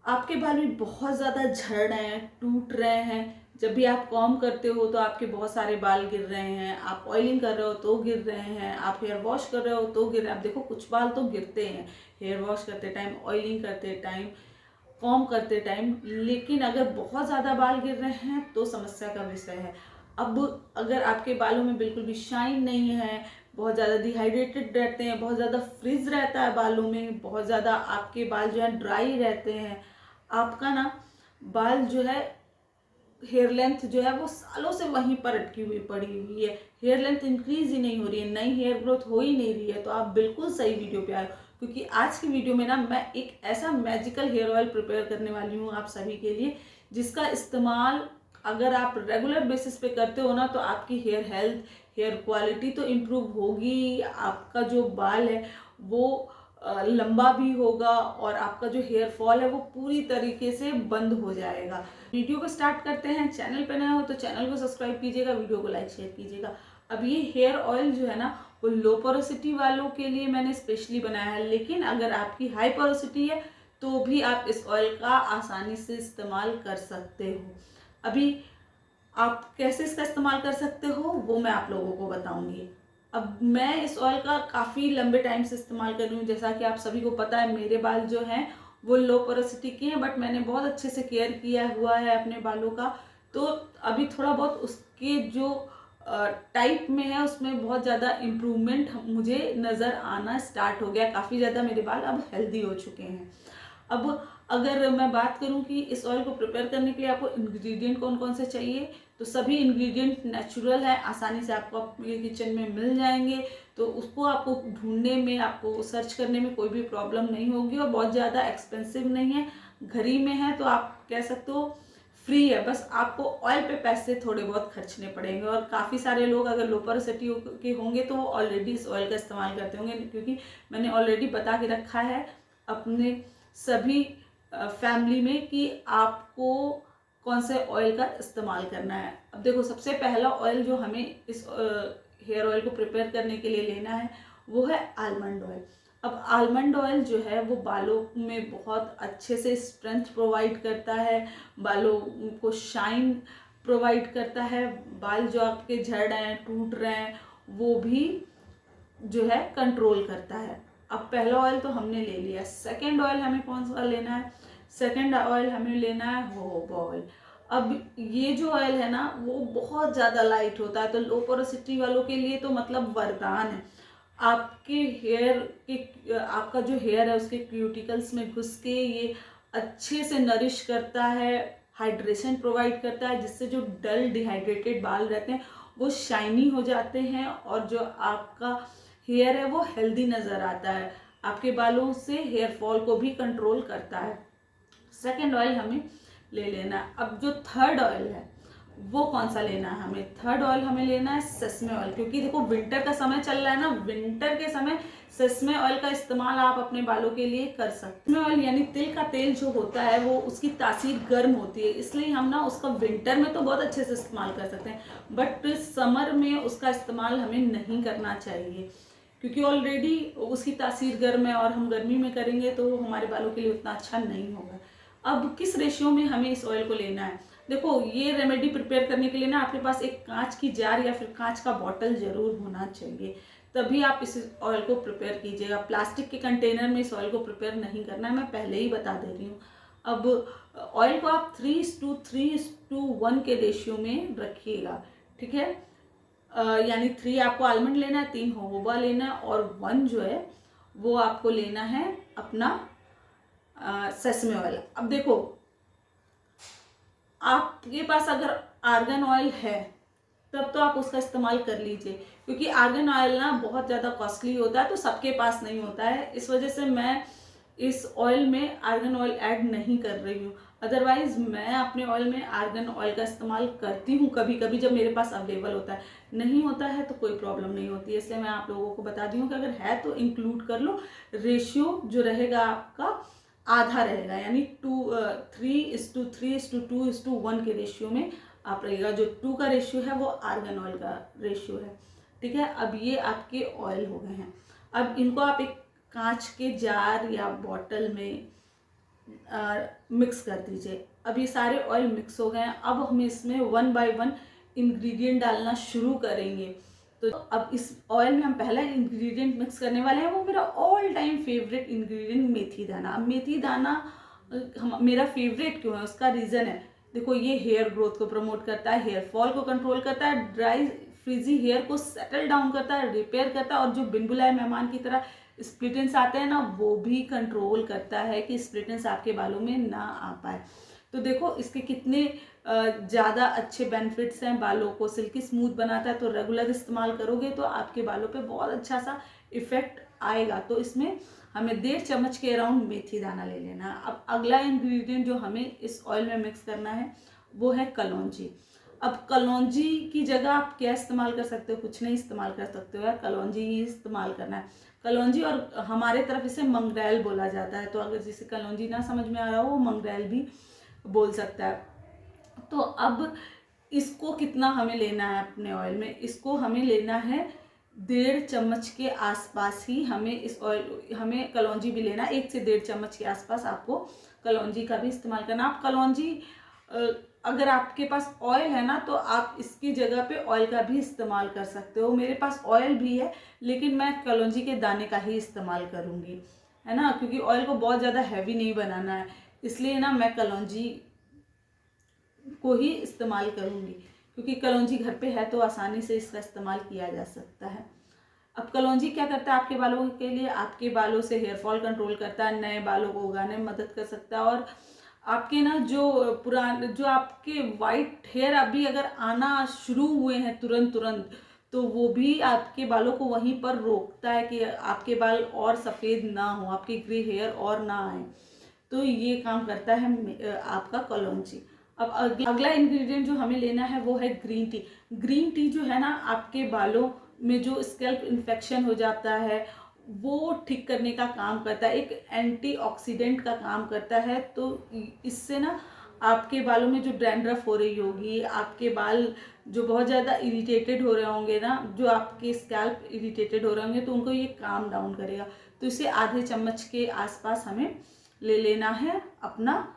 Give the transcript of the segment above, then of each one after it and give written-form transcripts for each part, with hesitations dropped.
आपके बाल भी बहुत ज़्यादा झड़ रहे हैं, टूट रहे हैं, जब भी आप कॉम्ब करते हो तो आपके बहुत सारे बाल गिर रहे हैं, आप ऑयलिंग कर रहे हो तो गिर रहे हैं, आप हेयर वॉश कर रहे हो तो गिर रहे हैं। आप देखो कुछ बाल तो गिरते हैं हेयर वॉश करते टाइम, ऑयलिंग करते टाइम, कॉम्ब करते टाइम, लेकिन अगर बहुत ज़्यादा बाल गिर रहे हैं तो समस्या का विषय है। अब अगर आपके बालों में बिल्कुल भी शाइन नहीं है, बहुत ज़्यादा डिहाइड्रेटेड रहते हैं, बहुत ज़्यादा फ्रिज रहता है बालों में, बहुत ज़्यादा आपके बाल जो है ड्राई रहते हैं, आपका ना बाल जो है हेयर लेंथ जो है वो सालों से वहीं पर अटकी हुई पड़ी हुई है, हेयर लेंथ इंक्रीज ही नहीं हो रही है, नई हेयर ग्रोथ हो ही नहीं रही है। तो आप बिल्कुल सही वीडियो पे आए, क्योंकि आज की वीडियो में ना मैं एक ऐसा मैजिकल हेयर ऑयल प्रिपेयर करने वाली हूँ आप सभी के लिए, जिसका इस्तेमाल अगर आप रेगुलर बेसिस पे करते हो ना तो आपकी हेयर हेल्थ, हेयर क्वालिटी तो इम्प्रूव होगी, आपका जो बाल है वो लंबा भी होगा और आपका जो हेयर फॉल है वो पूरी तरीके से बंद हो जाएगा। वीडियो को स्टार्ट करते हैं। चैनल पे नए हो तो चैनल को सब्सक्राइब कीजिएगा, वीडियो को लाइक शेयर कीजिएगा। अब ये हेयर ऑयल जो है ना वो लो पोरोसिटी वालों के लिए मैंने स्पेशली बनाया है, लेकिन अगर आपकी हाई पोरोसिटी है तो भी आप इस ऑयल का आसानी से इस्तेमाल कर सकते हो। अभी आप कैसे इसका इस्तेमाल कर सकते हो वो मैं आप लोगों को बताऊंगी। अब मैं इस ऑयल का काफ़ी लंबे टाइम से इस्तेमाल कर रही हूँ। जैसा कि आप सभी को पता है मेरे बाल जो हैं वो लो पोरोसिटी के हैं, बट मैंने बहुत अच्छे से केयर किया हुआ है अपने बालों का। तो अभी थोड़ा बहुत उसके जो टाइप में है उसमें बहुत ज़्यादा इम्प्रूवमेंट मुझे नज़र आना स्टार्ट हो गया, काफ़ी ज़्यादा मेरे बाल अब हेल्दी हो चुके हैं। अब अगर मैं बात करूं कि इस ऑयल को प्रिपेयर करने के लिए आपको इंग्रेडिएंट कौन कौन से चाहिए, तो सभी इंग्रेडिएंट नेचुरल है, आसानी से आपको अपने किचन में मिल जाएंगे। तो उसको आपको ढूंढने में, आपको सर्च करने में कोई भी प्रॉब्लम नहीं होगी और बहुत ज़्यादा एक्सपेंसिव नहीं है, घर ही में है तो आप कह सकते हो फ्री है। बस आपको ऑयल पे पैसे थोड़े बहुत खर्चने पड़ेंगे। और काफ़ी सारे लोग अगर लो पोरोसिटी के होंगे तो वो ऑलरेडी इस ऑयल का इस्तेमाल करते होंगे, क्योंकि मैंने ऑलरेडी बता के रखा है अपने सभी फैमिली में कि आपको कौन से ऑयल का इस्तेमाल करना है। अब देखो सबसे पहला ऑयल जो हमें इस हेयर ऑयल को प्रिपेयर करने के लिए लेना है वो है आलमंड ऑयल। अब आलमंड ऑयल जो है वो बालों में बहुत अच्छे से स्ट्रेंथ प्रोवाइड करता है, बालों को शाइन प्रोवाइड करता है, बाल जो आपके झड़ रहे हैं, टूट रहे हैं, वो भी जो है कंट्रोल करता है। अब पहला ऑयल तो हमने ले लिया, सेकंड ऑयल हमें कौन सा लेना है? सेकंड ऑयल हमें लेना है जोजोबा ऑयल। अब ये जो ऑयल है ना वो बहुत ज़्यादा लाइट होता है, तो लो पोरोसिटी वालों के लिए तो मतलब वरदान है। आपके हेयर के, आपका जो हेयर है उसके क्यूटिकल्स में घुस के ये अच्छे से नरिश करता है, हाइड्रेशन प्रोवाइड करता है, जिससे जो डल डिहाइड्रेटेड बाल रहते हैं वो शाइनी हो जाते हैं और जो आपका हेयर है वो हेल्दी नज़र आता है, आपके बालों से हेयर फॉल को भी कंट्रोल करता है। सेकेंड ऑयल हमें ले लेना है। अब जो थर्ड ऑयल है वो कौन सा लेना है हमें? थर्ड ऑयल हमें लेना है सेसमे ऑयल, क्योंकि देखो विंटर का समय चल रहा है ना, विंटर के समय सेसमे ऑयल का इस्तेमाल आप अपने बालों के लिए कर सकते हैं। सेसमे ऑयल यानी तिल का तेल जो होता है वो उसकी तासीर गर्म होती है, इसलिए हम ना उसका विंटर में तो बहुत अच्छे से इस्तेमाल कर सकते हैं, बट समर में उसका इस्तेमाल हमें नहीं करना चाहिए, क्योंकि ऑलरेडी उसकी तासीर गर्म है और हम गर्मी में करेंगे तो हमारे बालों के लिए उतना अच्छा नहीं होगा। अब किस रेशियो में हमें इस ऑयल को लेना है? देखो ये रेमेडी प्रिपेयर करने के लिए ना आपके पास एक कांच की जार या फिर कांच का बॉटल जरूर होना चाहिए, तभी आप इस ऑयल को प्रिपेयर कीजिएगा। प्लास्टिक के कंटेनर में इस ऑयल को प्रिपेयर नहीं करना है, मैं पहले ही बता दे रही हूँ। अब ऑयल को आप 3:3:1 के रेशियो में रखिएगा, ठीक है? यानी 3 आपको आलमंड लेना है, 3 जोजोबा लेना है और 1 जो है वो आपको लेना है अपना सेसमे ऑयल। अब देखो आपके पास अगर आर्गन ऑयल है तब तो आप उसका इस्तेमाल कर लीजिए, क्योंकि आर्गन ऑयल ना बहुत ज़्यादा कॉस्टली होता है तो सबके पास नहीं होता है, इस वजह से मैं इस ऑयल में आर्गन ऑयल ऐड नहीं कर रही हूँ। अदरवाइज मैं अपने ऑयल में आर्गन ऑयल का इस्तेमाल करती हूँ कभी कभी जब मेरे पास अवेलेबल होता है, नहीं होता है तो कोई प्रॉब्लम नहीं होती है। इसलिए मैं आप लोगों को बता दी हूँ कि अगर है तो इंक्लूड कर लो। रेशियो जो रहेगा आपका आधा रहेगा, यानी 3:3:2:1 के रेशियो में आप रहेगा। जो 2 का रेशियो है वो आर्गन ऑयल का रेशियो है, ठीक है? अब ये आपके ऑयल हो गए हैं। अब इनको आप एक कांच के जार या बॉटल में मिक्स कर दीजिए। अब ये सारे ऑयल मिक्स हो गए हैं। अब हम इसमें 1 बाय 1 इंग्रेडिएंट डालना शुरू करेंगे। तो अब इस ऑयल में हम पहला इंग्रेडिएंट मिक्स करने वाले हैं, वो मेरा ऑल टाइम फेवरेट इंग्रेडिएंट मेथी दाना। अब मेथी दाना मेरा फेवरेट क्यों है, उसका रीज़न है, देखो ये हेयर ग्रोथ को प्रमोट करता है, हेयर फॉल को कंट्रोल करता है, ड्राई फ्रीजी हेयर को सेटल डाउन करता है, रिपेयर करता है, और जो बिन बुलाए मेहमान की तरह स्प्लिट एंड्स आते हैं ना, वो भी कंट्रोल करता है कि स्प्लिट एंड्स आपके बालों में ना आ पाए। तो देखो इसके कितने ज़्यादा अच्छे बेनिफिट्स हैं। बालों को सिल्की स्मूथ बनाता है, तो रेगुलर इस्तेमाल करोगे तो आपके बालों पे बहुत अच्छा सा इफेक्ट आएगा। तो इसमें हमें 1.5 चम्मच के अराउंड मेथी दाना ले लेना है। अब अगला इंग्रेडिएंट जो हमें इस ऑयल में मिक्स करना है वो है कलौंजी। अब कलौंजी की जगह आप क्या इस्तेमाल कर सकते हो, कुछ नहीं इस्तेमाल कर सकते हो यार, कलौंजी ही इस्तेमाल करना है। कलौंजी, और हमारे तरफ इसे मंगरेल बोला जाता है, तो अगर जिसे कलौंजी ना समझ में आ रहा हो वो मंगरेल भी बोल सकता है। तो अब इसको कितना हमें लेना है अपने ऑयल में, इसको हमें लेना है 1.5 चम्मच के आसपास ही हमें इस ऑयल, हमें कलौंजी भी लेना है। 1 से 1.5 चम्मच के आसपास आपको कलौंजी का भी इस्तेमाल करना। आप कलौंजी अगर आपके पास ऑयल है ना, तो आप इसकी जगह पे ऑयल का भी इस्तेमाल कर सकते हो। मेरे पास ऑयल भी है, लेकिन मैं कलौंजी के दाने का ही इस्तेमाल करूँगी, है ना, क्योंकि ऑयल को बहुत ज़्यादा हैवी नहीं बनाना है, इसलिए ना मैं कलौंजी को ही इस्तेमाल करूँगी, क्योंकि कलौंजी घर पे है तो आसानी से इसका इस्तेमाल किया जा सकता है। अब कलौंजी क्या करता है आपके बालों के लिए, आपके बालों से हेयर फॉल कंट्रोल करता है, नए बालों को उगाने में मदद कर सकता है, और आपके ना जो आपके वाइट हेयर अभी अगर आना शुरू हुए हैं तुरंत तुरंत, तो वो भी आपके बालों को वहीं पर रोकता है कि आपके बाल और सफ़ेद ना हो, आपके ग्रे हेयर और ना आए। तो ये काम करता है आपका कलौंजी। अब अगला इंग्रेडिएंट जो हमें लेना है वो है ग्रीन टी। ग्रीन टी जो है ना, आपके बालों में जो स्कैल्प इन्फेक्शन हो जाता है वो ठीक करने का काम करता है, एक एंटीऑक्सीडेंट का काम करता है। तो इससे ना आपके बालों में जो डैंड्रफ हो रही होगी, आपके बाल जो बहुत ज़्यादा इरिटेटेड हो रहे होंगे ना, जो आपके स्कैल्प इरिटेटेड हो रहे होंगे, तो उनको ये काम डाउन करेगा। तो इसे आधे चम्मच के आसपास हमें ले लेना है अपना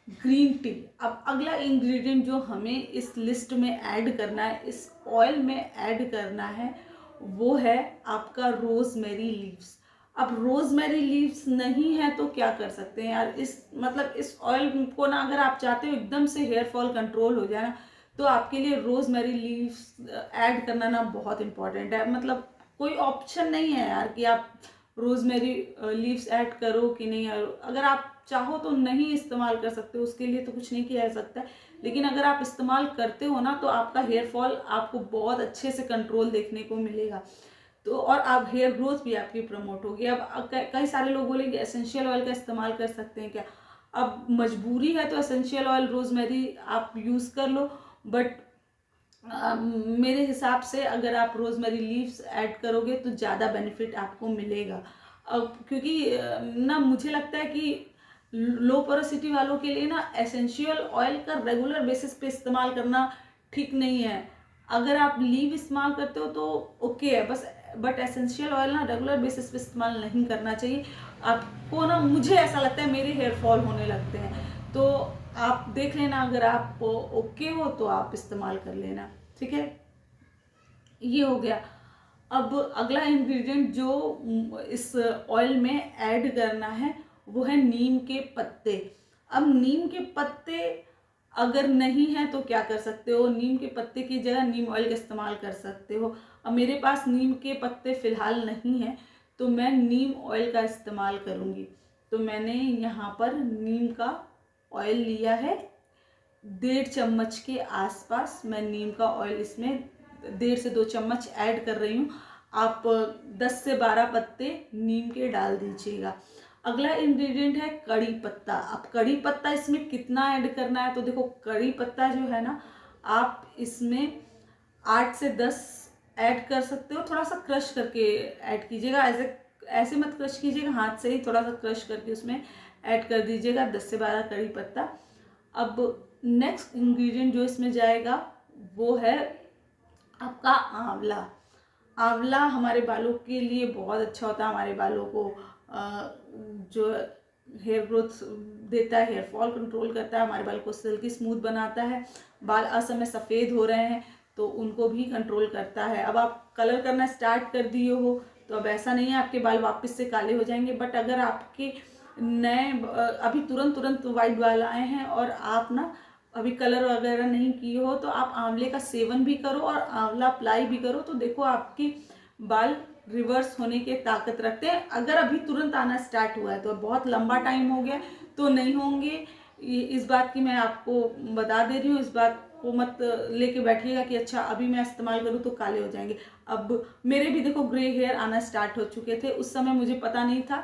ग्रीन टी। अब अगला इंग्रेडिएंट जो हमें इस लिस्ट में ऐड करना है, इस ऑयल में ऐड करना है, वो है आपका रोजमेरी लीव्स। अब रोजमेरी लीव्स नहीं है तो क्या कर सकते हैं यार, इस ऑयल को ना, अगर आप चाहते हो एकदम से हेयर फॉल कंट्रोल हो जाए ना, तो आपके लिए रोजमेरी लीव्स ऐड करना ना बहुत इंपॉर्टेंट है। मतलब कोई ऑप्शन नहीं है यार कि आप रोजमेरी लीव्स ऐड करो कि नहीं। अगर आप चाहो तो नहीं इस्तेमाल कर सकते हो, उसके लिए तो कुछ नहीं किया जा सकता है, लेकिन अगर आप इस्तेमाल करते हो ना, तो आपका हेयर फॉल आपको बहुत अच्छे से कंट्रोल देखने को मिलेगा। तो और आप हेयर ग्रोथ भी आपकी प्रमोट होगी। अब कई सारे लोग बोलेंगे एसेंशियल ऑयल का इस्तेमाल कर सकते हैं क्या, अब मजबूरी है तो एसेंशियल ऑयल रोजमेरी आप यूज़ कर लो, बट मेरे हिसाब से अगर आप रोजमेरी लीव्स ऐड करोगे तो ज़्यादा बेनिफिट आपको मिलेगा। अब क्योंकि ना मुझे लगता है कि लो पोरोसिटी वालों के लिए ना एसेंशियल ऑयल का रेगुलर बेसिस पे इस्तेमाल करना ठीक नहीं है। अगर आप लीव इस्तेमाल करते हो तो ओके है बस, बट एसेंशियल ऑयल ना रेगुलर बेसिस पे इस्तेमाल नहीं करना चाहिए आपको ना। मुझे ऐसा लगता है मेरे हेयर फॉल होने लगते हैं, तो आप देख लेना, अगर आप ओके हो तो आप इस्तेमाल कर लेना, ठीक है। ये हो गया। अब अगला इंग्रेडिएंट जो इस ऑयल में ऐड करना है वो है नीम के पत्ते। अब नीम के पत्ते अगर नहीं है तो क्या कर सकते हो, नीम के पत्ते की जगह नीम ऑयल का इस्तेमाल कर सकते हो। अब मेरे पास नीम के पत्ते फ़िलहाल नहीं है, तो मैं नीम ऑयल का इस्तेमाल करूँगी। तो मैंने यहाँ पर नीम का ऑयल लिया है, 1.5 चम्मच के आसपास मैं नीम का ऑयल इसमें 1.5 से 2 चम्मच ऐड कर रही हूँ। आप 10 से 12 पत्ते नीम के डाल दीजिएगा। अगला इंग्रेडिएंट है कड़ी पत्ता। अब कड़ी पत्ता इसमें कितना ऐड करना है, तो देखो कड़ी पत्ता जो है ना, आप इसमें 8 से 10 ऐड कर सकते हो। थोड़ा सा क्रश करके ऐड कीजिएगा, ऐसे ऐसे मत क्रश कीजिएगा, हाथ से ही थोड़ा सा क्रश करके उसमें ऐड कर दीजिएगा 10 से 12 कड़ी पत्ता। अब नेक्स्ट इंग्रेडिएंट जो इसमें जाएगा वो है आपका आंवला। आंवला हमारे बालों के लिए बहुत अच्छा होता है, हमारे बालों को जो हेयर ग्रोथ देता है, हेयर फॉल कंट्रोल करता है, हमारे बाल को सिल्की स्मूथ बनाता है, बाल असमय सफ़ेद हो रहे हैं तो उनको भी कंट्रोल करता है। अब आप कलर करना स्टार्ट कर दिए हो तो अब ऐसा नहीं है आपके बाल वापस से काले हो जाएंगे, बट अगर आपके नए अभी तुरंत वाइट बाल आए हैं और आप ना अभी कलर वगैरह नहीं किए हो तो आप आंवले का सेवन भी करो और आंवला अप्लाई भी करो, तो देखो आपके बाल रिवर्स होने के ताकत रखते हैं। अगर अभी तुरंत आना स्टार्ट हुआ है तो बहुत लंबा टाइम हो गया तो नहीं होंगे, इस बात की मैं आपको बता दे रही हूँ। इस बात को मत लेके बैठिएगा कि अच्छा अभी मैं इस्तेमाल करूँ तो काले हो जाएंगे। अब मेरे भी देखो ग्रे हेयर आना स्टार्ट हो चुके थे, उस समय मुझे पता नहीं था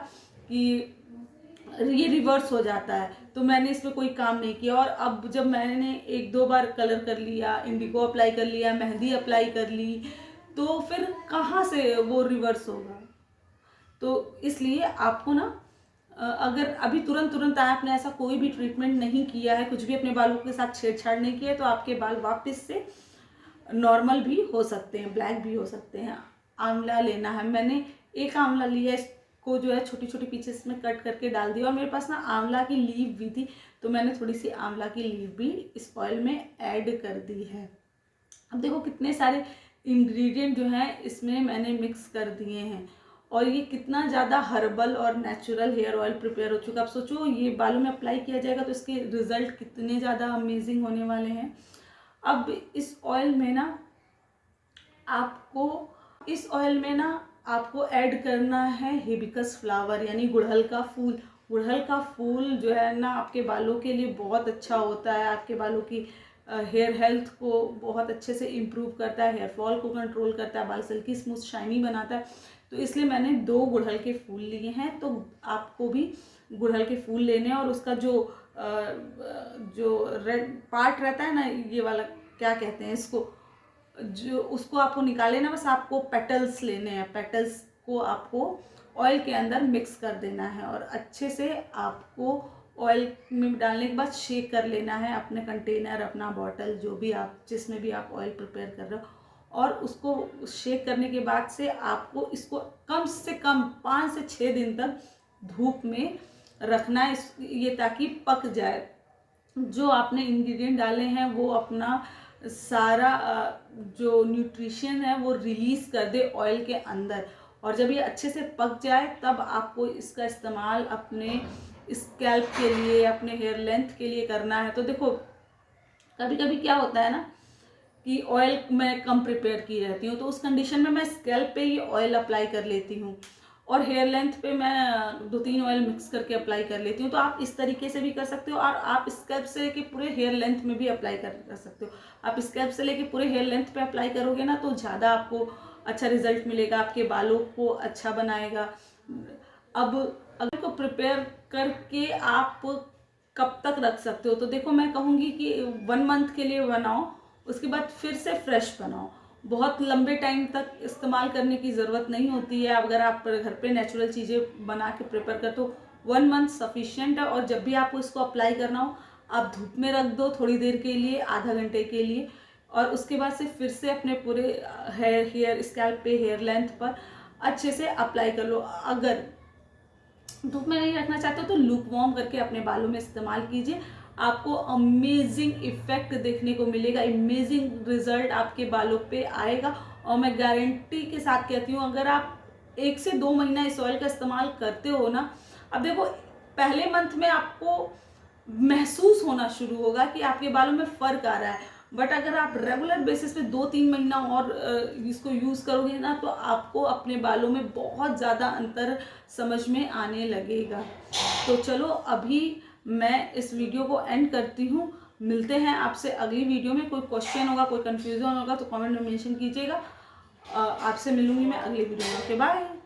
कि ये रिवर्स हो जाता है तो मैंने इस पर कोई काम नहीं किया। और अब जब मैंने 1-2 बार कलर कर लिया, इंडिगो अप्लाई कर लिया, मेहंदी अप्लाई कर ली, तो फिर कहाँ से वो रिवर्स होगा। तो इसलिए आपको ना अगर अभी तुरंत आपने ऐसा कोई भी ट्रीटमेंट नहीं किया है, कुछ भी अपने बालों के साथ छेड़छाड़ नहीं किया है, तो आपके बाल वापस से नॉर्मल भी हो सकते हैं, ब्लैक भी हो सकते हैं। आंवला लेना है, मैंने एक आंवला लिया, इसको जो है छोटी छोटी पीसेस में कट करके डाल दिया और मेरे पास ना आंवला की लीव भी थी तो मैंने थोड़ी सी आंवला की लीव भी इस ऑयल में ऐड कर दी है। अब देखो कितने सारे इंग्रेडिएंट जो हैं इसमें मैंने मिक्स कर दिए हैं और ये कितना ज़्यादा हर्बल और नेचुरल हेयर ऑयल प्रिपेयर हो चुका है। अब सोचो ये बालों में अप्लाई किया जाएगा तो इसके रिजल्ट कितने ज़्यादा अमेजिंग होने वाले हैं। अब इस ऑयल में ना आपको ऐड करना है हिबिस्कस फ्लावर यानी गुड़हल का फूल। गुड़हल का फूल जो है ना आपके बालों के लिए बहुत अच्छा होता है, आपके बालों की हेयर हेल्थ को बहुत अच्छे से इम्प्रूव करता है, हेयर फॉल को कंट्रोल करता है, बाल सिल्की स्मूथ शाइनी बनाता है। तो इसलिए मैंने 2 गुड़हल के फूल लिए हैं, तो आपको भी गुड़हल के फूल लेने हैं और उसका जो रेड पार्ट रहता है ना, ये वाला क्या कहते हैं इसको, जो उसको आपको निकाले ना, बस आपको पेटल्स लेने हैं। पेटल्स को आपको ऑयल के अंदर मिक्स कर देना है और अच्छे से आपको ऑयल में डालने के बाद शेक कर लेना है अपने कंटेनर, अपना बॉटल, जो भी आप जिसमें भी आप ऑयल प्रिपेयर कर रहे हो, और उसको शेक करने के बाद से आपको इसको कम से कम 5 से 6 दिन तक धूप में रखना है, ये ताकि पक जाए। जो आपने इंग्रेडिएंट डाले हैं वो अपना सारा जो न्यूट्रिशन है वो रिलीज़ कर दे ऑयल के अंदर, और जब ये अच्छे से पक जाए तब आपको इसका इस्तेमाल अपने स्कैल्प के लिए, अपने हेयर लेंथ के लिए करना है। तो देखो कभी कभी क्या होता है ना कि ऑयल मैं कम प्रिपेयर की रहती हूँ, तो उस कंडीशन में मैं स्कैल्प पे ही ऑयल अप्लाई कर लेती हूँ और हेयर लेंथ पे मैं 2-3 ऑयल मिक्स करके अप्लाई कर लेती हूँ। तो आप इस तरीके से भी कर सकते हो और आप स्कैल्प से लेके पूरे हेयर लेंथ में भी अप्लाई कर सकते हो। आप स्कैल्प से लेके पूरे हेयर लेंथ पे अप्लाई करोगे ना तो ज़्यादा आपको अच्छा रिजल्ट मिलेगा, आपके बालों को अच्छा बनाएगा। अब अगर को प्रिपेयर करके आप कब तक रख सकते हो, तो देखो मैं कहूँगी कि 1 मंथ के लिए बनाओ, उसके बाद फिर से फ्रेश बनाओ। बहुत लंबे टाइम तक इस्तेमाल करने की ज़रूरत नहीं होती है। अगर आप घर पे नेचुरल चीज़ें बना के प्रिपेयर कर तो 1 मंथ सफिशिएंट है। और जब भी आपको इसको अप्लाई करना हो आप धूप में रख दो थोड़ी देर के लिए, आधा घंटे के लिए, और उसके बाद से फिर से अपने पूरे हेयर स्कैल्प पे, हेयर लेंथ पर अच्छे से अप्लाई कर लो। अगर धूप में नहीं रखना चाहते हो तो लूक वार्म करके अपने बालों में इस्तेमाल कीजिए, आपको अमेजिंग इफेक्ट देखने को मिलेगा, अमेजिंग रिजल्ट आपके बालों पे आएगा। और मैं गारंटी के साथ कहती हूँ अगर आप 1 से 2 महीना इस ऑयल का इस्तेमाल करते हो ना, अब देखो पहले मंथ में आपको महसूस होना शुरू होगा कि आपके बालों में फ़र्क आ रहा है, बट अगर आप रेगुलर बेसिस पे 2-3 महीना और इसको यूज़ करोगे ना तो आपको अपने बालों में बहुत ज़्यादा अंतर समझ में आने लगेगा। तो चलो अभी मैं इस वीडियो को एंड करती हूँ, मिलते हैं आपसे अगली वीडियो में। कोई क्वेश्चन होगा, कोई कन्फ्यूजन होगा तो कमेंट में मेंशन कीजिएगा। आपसे मिलूंगी मैं अगली वीडियो में। Okay bye.